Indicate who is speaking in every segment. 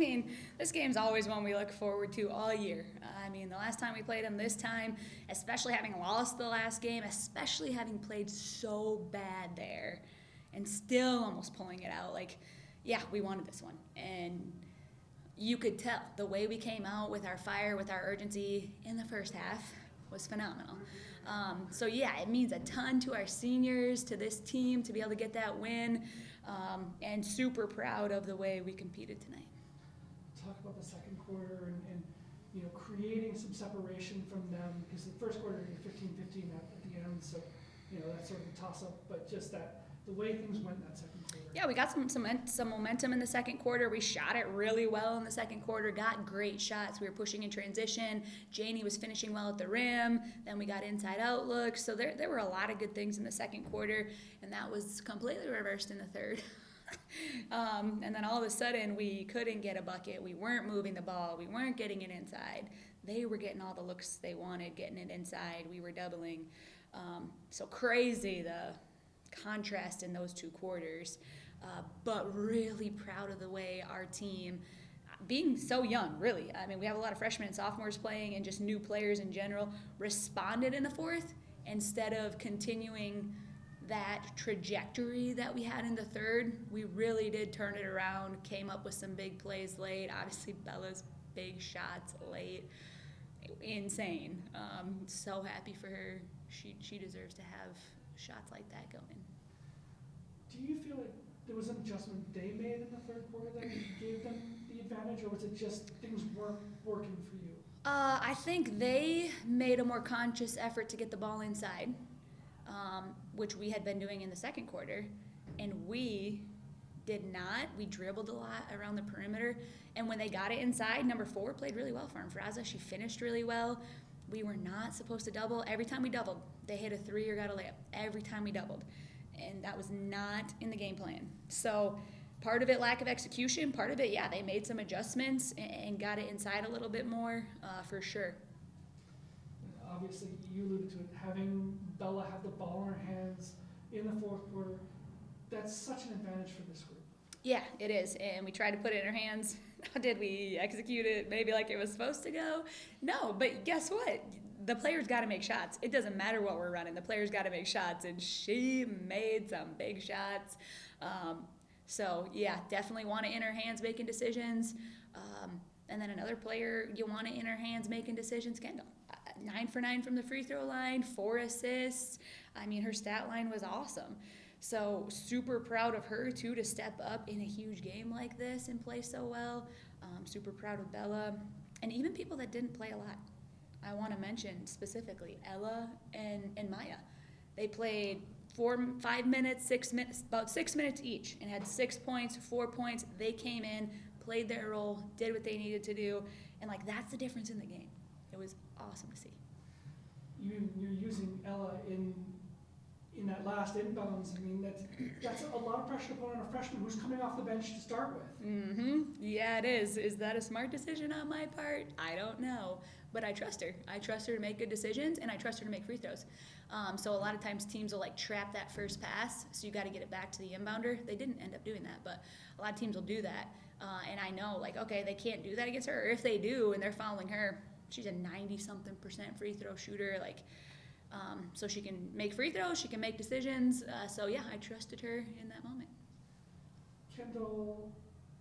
Speaker 1: mean, this game's always one we look forward to all year. I mean, the last time we played them, this time, especially having lost the last game, especially having played so bad there, and still almost pulling it out. Like, yeah, we wanted this one. And you could tell the way we came out with our fire, with our urgency in the first half was phenomenal. So yeah, it means a ton to our seniors, to this team, to be able to get that win, and super proud of the way we competed tonight.
Speaker 2: Talk about the second quarter and creating some separation from them, because the first quarter you're 15-15 at the end, so that's sort of a toss-up, but just that the way things went in that second quarter.
Speaker 1: Yeah, we got some momentum in the second quarter. We shot it really well in the second quarter, got great shots. We were pushing in transition. Janie was finishing well at the rim. Then we got inside out looks. So there were a lot of good things in the second quarter, and that was completely reversed in the third. And then all of a sudden, we couldn't get a bucket. We weren't moving the ball. We weren't getting it inside. They were getting all the looks they wanted, getting it inside. We were doubling. So crazy, the contrast in those two quarters, but really proud of the way our team, being so young, really, I mean, we have a lot of freshmen and sophomores playing and just new players in general, responded in the fourth instead of continuing that trajectory that we had in the third. We really did turn it around, came up with some big plays late. Obviously, Bella's big shots late, insane. So happy for her. She deserves to have shots like that going.
Speaker 2: Do you feel like there was an adjustment they made in the third quarter that gave them the advantage, or was it just things weren't working for you?
Speaker 1: I think they made a more conscious effort to get the ball inside, which we had been doing in the second quarter, and we did not. We dribbled a lot around the perimeter, and when they got it inside, number 4 played really well for him. Fraza, she finished really well. We were not supposed to double. Every time we doubled, they hit a 3 or got a layup. Every time we doubled. And that was not in the game plan. So part of it, lack of execution. Part of it, yeah, they made some adjustments and got it inside a little bit more, for sure.
Speaker 2: Obviously, you alluded to it, having Bella have the ball in her hands in the fourth quarter, that's such an advantage for this group.
Speaker 1: Yeah, it is. And we tried to put it in her hands. Did we execute it maybe like it was supposed to go? No, but guess what? The players got to make shots. It doesn't matter what we're running. The players got to make shots, and she made some big shots. So, yeah, definitely want it in her hands making decisions. And then another player you want it in her hands making decisions, Kendall. 9 for 9 from the free throw line, 4 assists. I mean, her stat line was awesome. So super proud of her, too, to step up in a huge game like this and play so well. Super proud of Bella. And even people that didn't play a lot. I want to mention specifically Ella and Maya. They played 5 minutes, 6 minutes, about 6 minutes each, and had 6 points, 4 points. They came in, played their role, did what they needed to do, and that's the difference in the game. It was awesome to see.
Speaker 2: You're using Ella in that last inbounds. I mean, that's a lot of pressure to put on a freshman who's coming off the bench to start with.
Speaker 1: Mm-hmm. Yeah, it is. Is that a smart decision on my part? I don't know. But I trust her. I trust her to make good decisions, and I trust her to make free throws. So a lot of times teams will trap that first pass, so you got to get it back to the inbounder. They didn't end up doing that, but a lot of teams will do that. And I know, okay, they can't do that against her. Or if they do and they're fouling her, she's a 90-something% free throw shooter. So she can make free throws, she can make decisions. So yeah, I trusted her in that moment.
Speaker 2: Kendall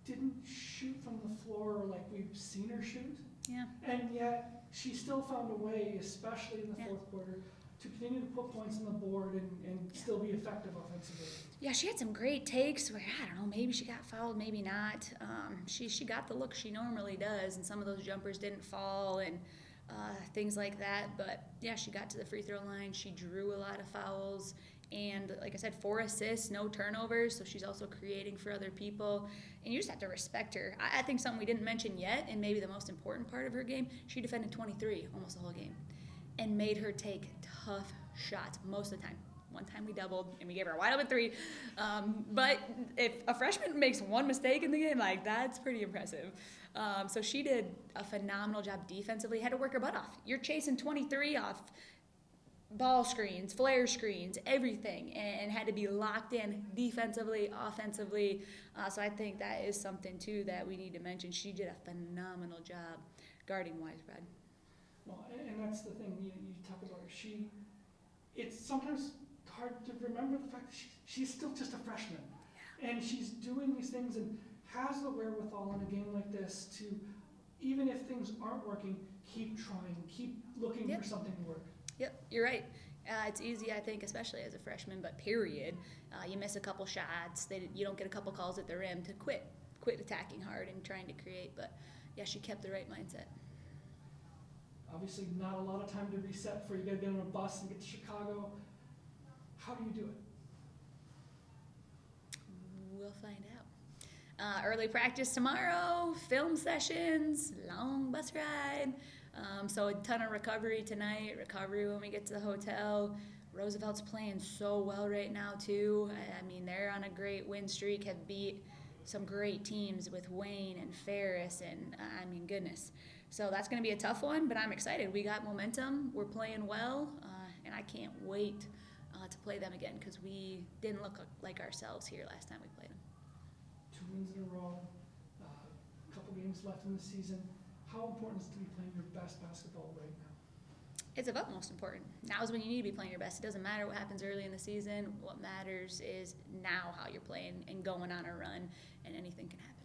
Speaker 2: didn't shoot from the floor like we've seen her shoot.
Speaker 1: Yeah.
Speaker 2: And yet she still found a way, especially in the fourth quarter, to continue to put points on the board and still be effective offensively.
Speaker 1: Yeah, she had some great takes where, I don't know, maybe she got fouled, maybe not. She got the look she normally does, and some of those jumpers didn't fall and things like that. But, yeah, she got to the free throw line. She drew a lot of fouls. And, like I said, 4 assists, no turnovers, so she's also creating for other people. And you just have to respect her. I think something we didn't mention yet, and maybe the most important part of her game, she defended 23 almost the whole game and made her take tough shots most of the time. One time we doubled, and we gave her a wide open 3. But if a freshman makes one mistake in the game, that's pretty impressive. So she did a phenomenal job defensively. Had to work her butt off. You're chasing 23 off ball screens, flare screens, everything, and had to be locked in defensively, offensively. So I think that is something too that we need to mention. She did a phenomenal job guarding Wisebred.
Speaker 2: Well, and that's the thing, you talk about her. It's sometimes hard to remember the fact that she's still just a freshman. And she's doing these things and has the wherewithal in a game like this to, even if things aren't working, keep trying, keep looking for something to work.
Speaker 1: Yep, you're right. It's easy, I think, especially as a freshman, but period. You miss a couple shots, you don't get a couple calls at the rim to quit attacking hard and trying to create. But yeah, she kept the right mindset.
Speaker 2: Obviously, not a lot of time to reset before you got to get on a bus and get to Chicago. How do you do it?
Speaker 1: We'll find out. Early practice tomorrow, film sessions, long bus ride. So a ton of recovery tonight, recovery when we get to the hotel. Roosevelt's playing so well right now too. I mean, they're on a great win streak, have beat some great teams with Wayne and Ferris and I mean, goodness. So that's going to be a tough one, but I'm excited. We got momentum, we're playing well, and I can't wait to play them again because we didn't look like ourselves here last time we played them.
Speaker 2: 2 wins in a row, a couple games left in the season. How important is it to be playing your best basketball right now?
Speaker 1: It's of utmost important. Now is when you need to be playing your best. It doesn't matter what happens early in the season. What matters is now how you're playing and going on a run, and anything can happen.